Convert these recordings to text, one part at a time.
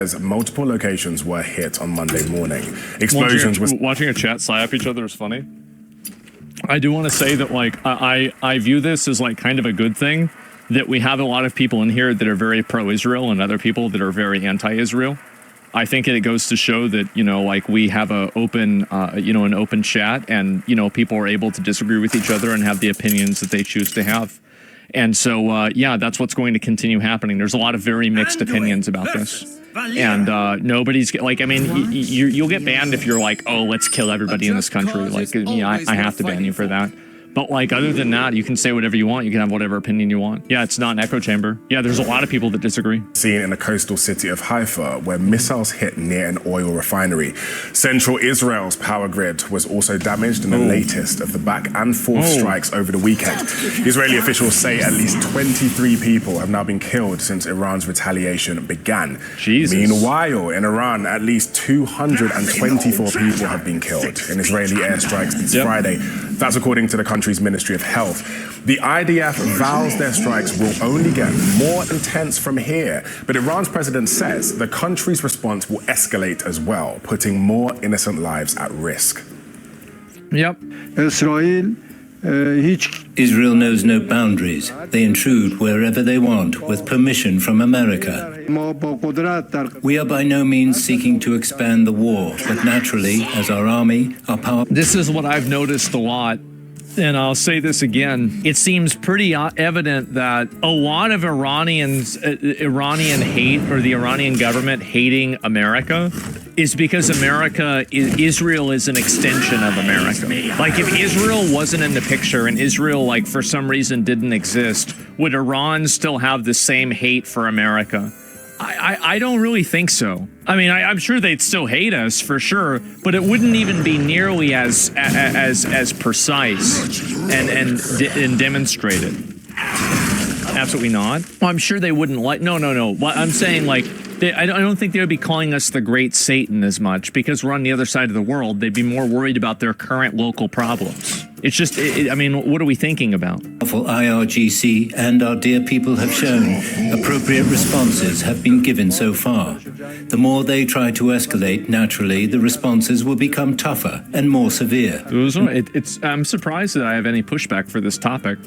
As multiple locations were hit on Monday morning. Explosions watching a chat slap each other is funny. I do want to say that, like, I view this as, like, kind of a good thing, that we have a lot of people in here that are very pro-Israel and other people that are very anti-Israel. I think it goes to show that, you know, like, we have a open, an open chat, and, you know, people are able to disagree with each other and have the opinions that they choose to have. And so, yeah, that's what's going to continue happening. There's a lot of very mixed opinions about this. And nobody's, like, I mean, you'll get banned if you're like, oh, let's kill everybody in this country. Like, yeah, I have to ban you for that. But, like, other than that, you can say whatever you want. You can have whatever opinion you want. Yeah, it's not an echo chamber. Yeah, there's a lot of people that disagree. Seen in the coastal city of Haifa, where missiles hit near an oil refinery. Central Israel's power grid was also damaged in the latest of the back and forth strikes over the weekend. Israeli officials say at least 23 people have now been killed since Iran's retaliation began. Jesus. Meanwhile, in Iran, at least 224 people have been killed in Israeli airstrikes since Friday. That's according to the country's Ministry of Health. The IDF vows their strikes will only get more intense from here, but Iran's president says the country's response will escalate as well, putting more innocent lives at risk. Yep. Israel knows no boundaries. They intrude wherever they want with permission from America. We are by no means seeking to expand the war, but naturally, as our army, our power... This is what I've noticed a lot. And I'll say this again, it seems pretty evident that a lot of Iranian hate, or the Iranian government hating America, is because Israel is an extension of America. Like, if Israel wasn't in the picture and Israel, like, for some reason didn't exist, would Iran still have the same hate for America? I don't really think so. I mean, I'm sure they'd still hate us for sure, but it wouldn't even be nearly as precise and demonstrated. Absolutely not. Well, I'm sure they wouldn't like. No. Well, I'm saying, like, I don't think they would be calling us the Great Satan as much, because we're on the other side of the world. They'd be more worried about their current local problems. It's just, I mean, what are we thinking about? IRGC and our dear people have shown appropriate responses have been given so far. The more they try to escalate, naturally, the responses will become tougher and more severe. I'm surprised that I have any pushback for this topic.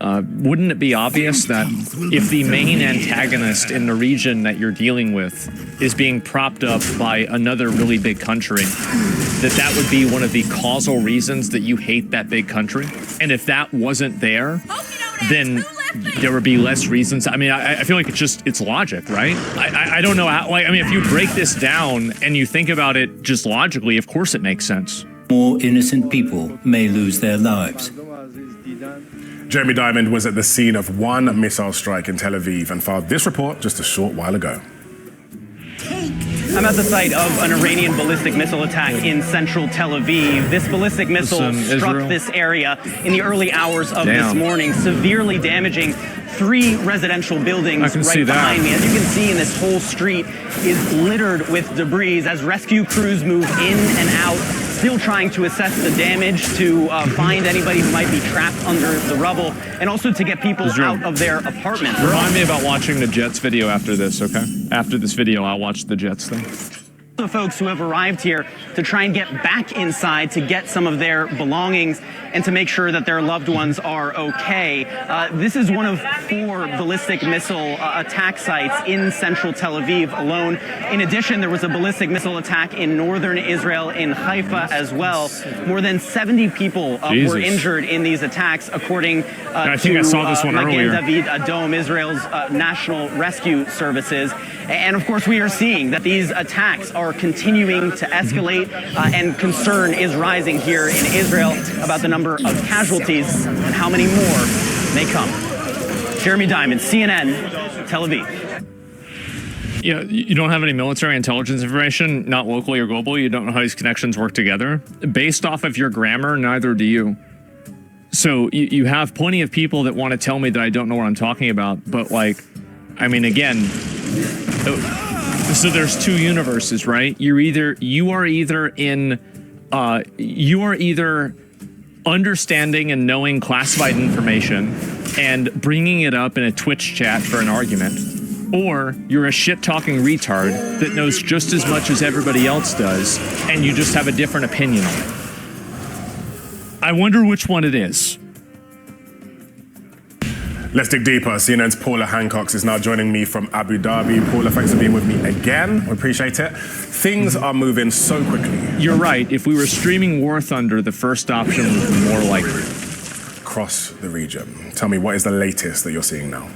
Wouldn't it be obvious that if the main antagonist in the region that you're dealing with is being propped up by another really big country, that would be one of the causal reasons that you hate that big country? And if that wasn't there, then there would be less reasons. I mean, I feel like it's logic, right? I don't know how, like, I mean, if you break this down and you think about it just logically, of course it makes sense. More innocent people may lose their lives. Jeremy Diamond was at the scene of one missile strike in Tel Aviv and filed this report just a short while ago. I'm at the site of an Iranian ballistic missile attack in central Tel Aviv. This ballistic missile struck this area in the early hours of this morning, severely damaging 3 residential buildings right behind me. As you can see, in this whole street is littered with debris as rescue crews move in and out, still trying to assess the damage, to find anybody who might be trapped under the rubble, and also to get people out of their apartments. Remind me about watching the Jets video after this, okay? After this video, I'll watch the Jets thing. The folks who have arrived here to try and get back inside to get some of their belongings and to make sure that their loved ones are okay. This is one of 4 ballistic missile attack sites in central Tel Aviv alone. In addition, there was a ballistic missile attack in northern Israel in Haifa as well. More than 70 people were injured in these attacks, according to Magen David Adom, Israel's National Rescue Services. And of course, we are seeing that these attacks are continuing to escalate, and concern is rising here in Israel about the number of casualties and how many more may come. Jeremy Diamond, CNN, Tel Aviv. Yeah, you don't have any military intelligence information, not locally or globally. You don't know how these connections work together. Based off of your grammar, neither do you. So you have plenty of people that want to tell me that I don't know what I'm talking about, but, like, I mean, again, so there's 2 universes, right? You are either understanding and knowing classified information and bringing it up in a Twitch chat for an argument, or you're a shit-talking retard that knows just as much as everybody else does, and you just have a different opinion on it. I wonder which one it is. Let's dig deeper. CNN's Paula Hancock is now joining me from Abu Dhabi. Paula, thanks for being with me again. We appreciate it. Things are moving so quickly. You're right. If we were streaming War Thunder, the first option would be more likely. Across the region. Tell me, what is the latest that you're seeing now?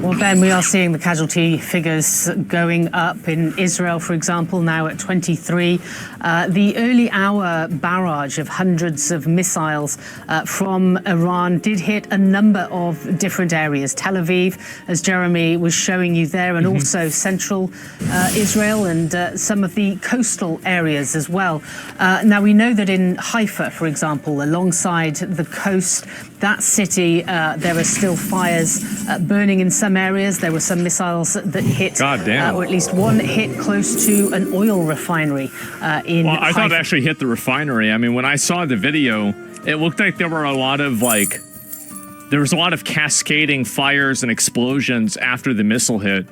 Well, Ben, we are seeing the casualty figures going up in Israel, for example, now at 23. The early hour barrage of hundreds of missiles from Iran did hit a number of different areas. Tel Aviv, as Jeremy was showing you there, and also central Israel and some of the coastal areas as well. Now, we know that in Haifa, for example, alongside the coast, that city, there are still fires burning in some areas. There were some missiles that hit, or at least one hit close to an oil refinery in Well, I thought it Haifa. actually hit the refinery. I mean, when I saw the video, it looked like there were a lot of, there was a lot of cascading fires and explosions after the missile hit.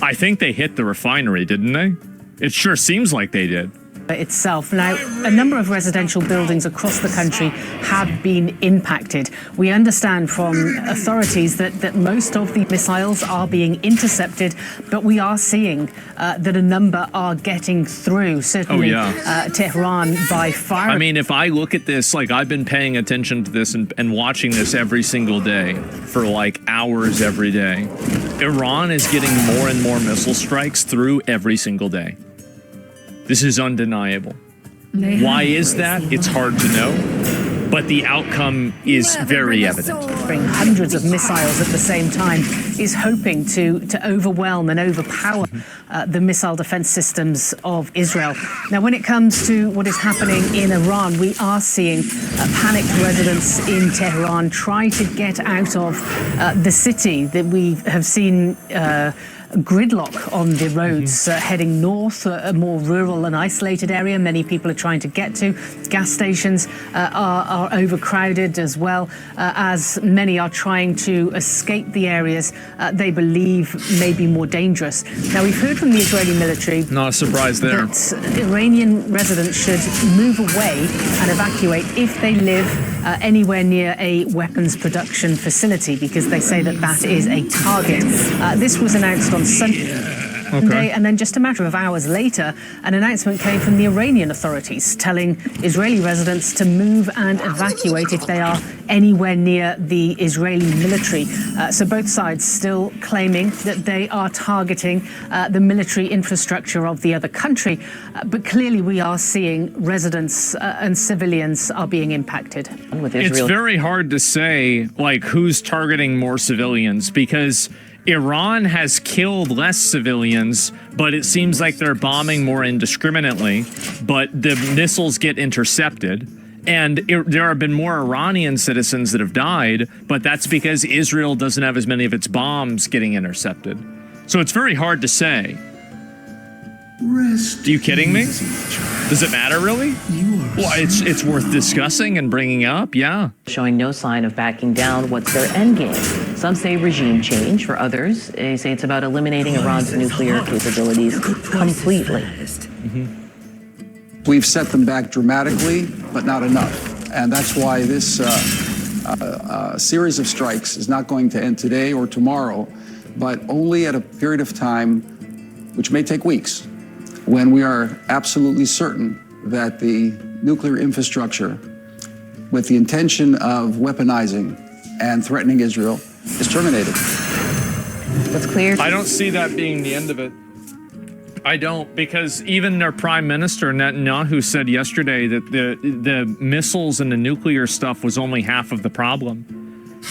I think they hit the refinery, didn't they? It sure seems like they did. Itself. Now, a number of residential buildings across the country have been impacted. We understand from authorities that most of the missiles are being intercepted, but we are seeing that a number are getting through, certainly Tehran by fire. I mean, if I look at this, I've been paying attention to this and watching this every single day for hours every day. Iran is getting more and more missile strikes through every single day. This is undeniable. Why is that? It's hard to know, but the outcome is very evident. Hundreds of missiles at the same time is hoping to overwhelm and overpower the missile defense systems of Israel. Now, when it comes to what is happening in Iran, we are seeing panicked residents in Tehran try to get out of the city. That we have seen gridlock on the roads heading north, a more rural and isolated area many people are trying to get to. Gas stations are overcrowded as well, as many are trying to escape the areas they believe may be more dangerous. Now, we've heard from the Israeli military, not a surprise there, that Iranian residents should move away and evacuate if they live anywhere near a weapons production facility, because they say that that is a target. This was announced on Sunday, and then just a matter of hours later, an announcement came from the Iranian authorities telling Israeli residents to move and evacuate if they are anywhere near the Israeli military. So both sides still claiming that they are targeting the military infrastructure of the other country, but clearly we are seeing residents and civilians are being impacted. It's very hard to say who's targeting more civilians, because Iran has killed less civilians, but it seems like they're bombing more indiscriminately, but the missiles get intercepted. And there have been more Iranian citizens that have died, but that's because Israel doesn't have as many of its bombs getting intercepted. So it's very hard to say. Are you kidding me? Does it matter, really? Well, it's worth discussing and bringing up, yeah. Showing no sign of backing down. What's their end game? Some say regime change. For others, they say it's about eliminating Iran's nuclear capabilities completely. We've set them back dramatically, but not enough. And that's why this series of strikes is not going to end today or tomorrow, but only at a period of time which may take weeks, when we are absolutely certain that the nuclear infrastructure, with the intention of weaponizing and threatening Israel, is terminated. What's clear? I don't see that being the end of it. I don't, because even their prime minister, Netanyahu, said yesterday that the missiles and the nuclear stuff was only half of the problem.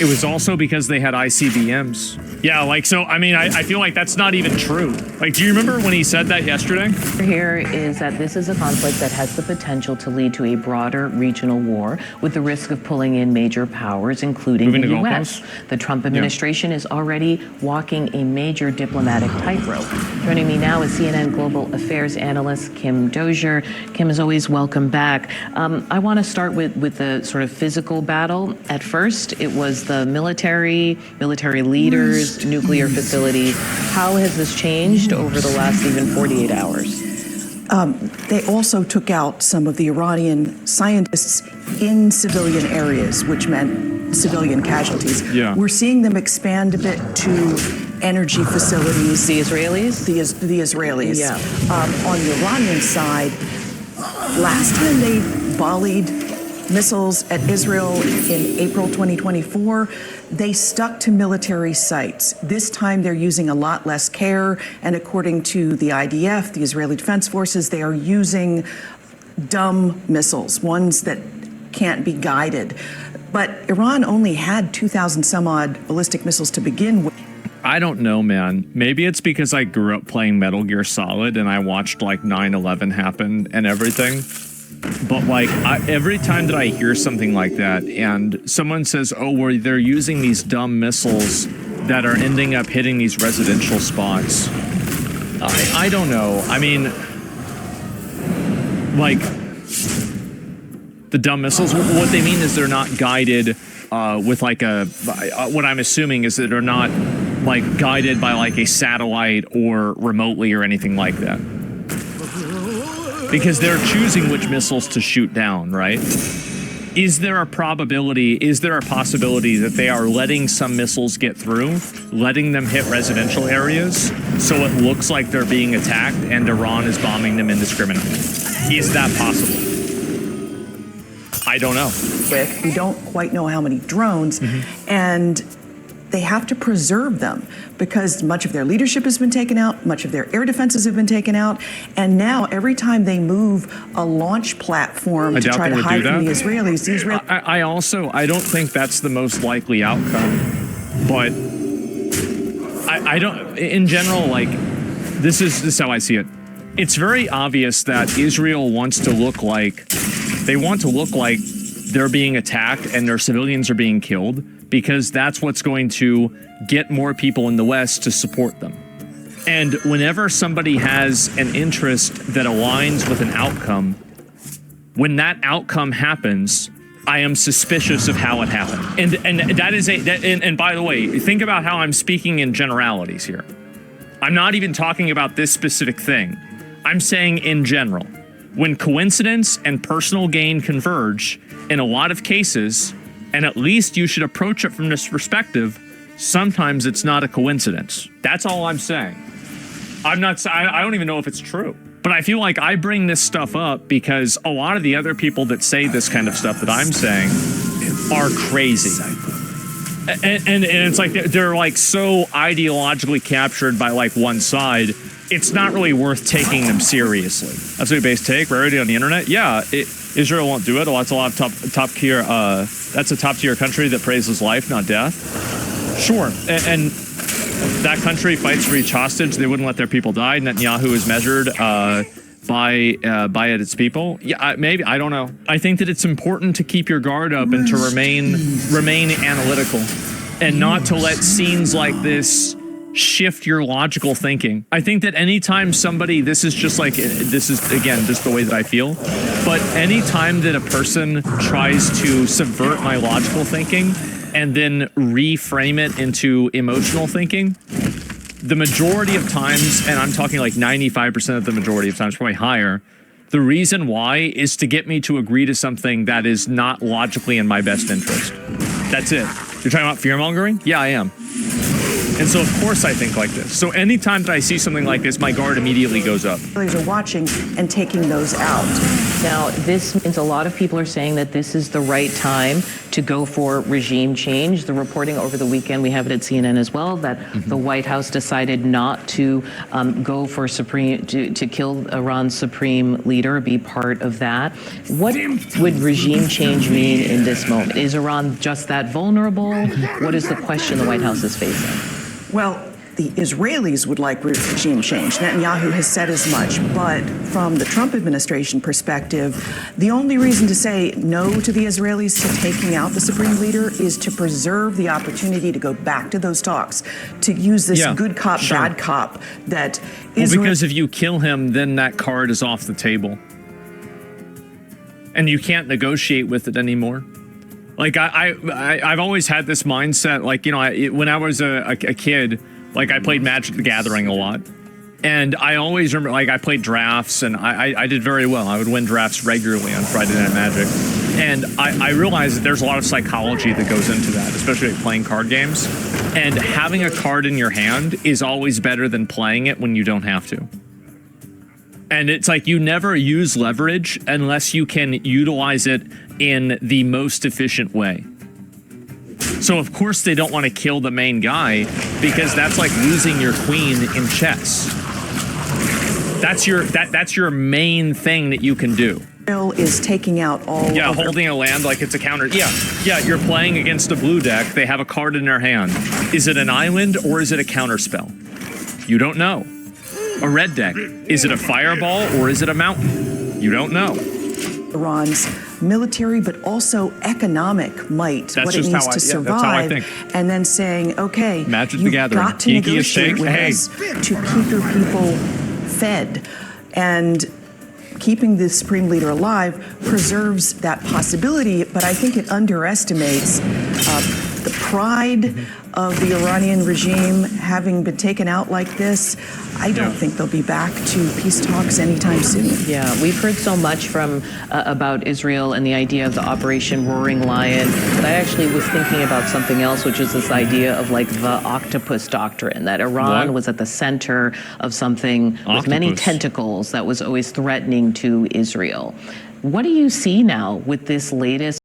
It was also because they had ICBMs. Yeah, so, I mean, I feel like that's not even true. Do you remember when he said that yesterday? Here is that this is a conflict that has the potential to lead to a broader regional war, with the risk of pulling in major powers, including the U.S. The Trump administration is already walking a major diplomatic tightrope. Joining me now is CNN Global Affairs analyst Kim Dozier. Kim, as always, welcome back. I want to start with the sort of physical battle. At first, it was was the military leaders, nuclear facilities. How has this changed over the last even 48 hours? They also took out some of the Iranian scientists in civilian areas, which meant civilian casualties. Yeah. We're seeing them expand a bit to energy facilities. The Israelis? The Israelis. Yeah. On the Iranian side, last time they volleyed missiles at Israel in April 2024, they stuck to military sites. This time they're using a lot less care, and according to the IDF, the Israeli Defense Forces, they are using dumb missiles, ones that can't be guided. But Iran only had 2,000 some odd ballistic missiles to begin with. I don't know, man. Maybe it's because I grew up playing Metal Gear Solid and I watched like 9/11 happen and everything. But like every time that I hear something like that and someone says, oh, well, they're using these dumb missiles that are ending up hitting these residential spots. I don't know. I mean, like the dumb missiles, what they mean is they're not guided with like what I'm assuming is that they're not like guided by like a satellite or remotely or anything like that. Because they're choosing which missiles to shoot down, right? Is there a possibility that they are letting some missiles get through, letting them hit residential areas, so it looks like they're being attacked and Iran is bombing them indiscriminately? Is that possible? I don't know. We don't quite know how many drones, and they have to preserve them because much of their leadership has been taken out, much of their air defenses have been taken out, and now every time they move a launch platform to try to hide from the Israelis, I don't think that's the most likely outcome, but I don't, in general, like, this is how I see it. It's very obvious that Israel wants to look like, they're being attacked and their civilians are being killed, because that's what's going to get more people in the West to support them. And whenever somebody has an interest that aligns with an outcome, when that outcome happens, I am suspicious of how it happened. And that is and by the way, think about how I'm speaking in generalities here. I'm not even talking about this specific thing. I'm saying in general. When coincidence and personal gain converge, in a lot of cases, and at least you should approach it from this perspective, sometimes it's not a coincidence. That's all I'm saying. I don't even know if it's true. But I feel like I bring this stuff up because a lot of the other people that say this kind of stuff that I'm saying are crazy. And it's like they're like so ideologically captured by like one side, it's not really worth taking them seriously. That's a base take, rarity on the internet. Yeah, Israel won't do it. That's a lot of top tier. That's a top tier country that praises life, not death. Sure, and that country fights for each hostage. They wouldn't let their people die. Netanyahu is measured by its people. Yeah, maybe, I don't know. I think that it's important to keep your guard up and to remain analytical, and not to let scenes like this shift your logical thinking. I think that anytime somebody, this is again just the way that I feel, but anytime that a person tries to subvert my logical thinking and then reframe it into emotional thinking, the majority of times, and I'm talking like 95% of the majority of times, probably higher, the reason why is to get me to agree to something that is not logically in my best interest. That's it. You're talking about fear-mongering? Yeah, I am. And so, of course, I think like this. So anytime that I see something like this, my guard immediately goes up. Israelis are watching and taking those out. Now, this means a lot of people are saying that this is the right time to go for regime change. The reporting over the weekend, we have it at CNN as well, that the White House decided not to go for to kill Iran's supreme leader, be part of that. What would regime change mean in this moment? Is Iran just that vulnerable? What is the question the White House is facing? Well, the Israelis would like regime change. Netanyahu has said as much. But from the Trump administration perspective, the only reason to say no to the Israelis to taking out the supreme leader is to preserve the opportunity to go back to those talks, to use this good cop, bad cop that Israel... Well, because if you kill him, then that card is off the table. And you can't negotiate with it anymore. Like I've always had this mindset, like, you know, when I was a kid, like I played Magic the Gathering a lot. And I always remember, like, I played drafts, and I did very well. I would win drafts regularly on Friday Night Magic. And I realized that there's a lot of psychology that goes into that, especially like playing card games. And having a card in your hand is always better than playing it when you don't have to. And it's like you never use leverage unless you can utilize it in the most efficient way. So of course they don't want to kill the main guy, because that's like losing your queen in chess. That's your main thing that you can do. Israel is taking out all. Yeah, holding a land like it's a counter. Yeah, you're playing against a blue deck. They have a card in their hand. Is it an island or is it a counter spell? You don't know. A red deck. Is it a fireball or is it a mountain? You don't know. Iran's military, but also economic might, That's what it needs to survive, that's how I think. And then saying, okay, Magic the you've Gathering. got to Geeky negotiate with hey. us to keep your people fed. And keeping the Supreme Leader alive preserves that possibility, but I think it underestimates the pride of the Iranian regime having been taken out like this. I don't think they'll be back to peace talks anytime soon. Yeah, we've heard so much from about Israel and the idea of the Operation Roaring Lion, but I actually was thinking about something else, which is this idea of like the octopus doctrine, that Iran was at the center of something with many tentacles that was always threatening to Israel. What do you see now with this latest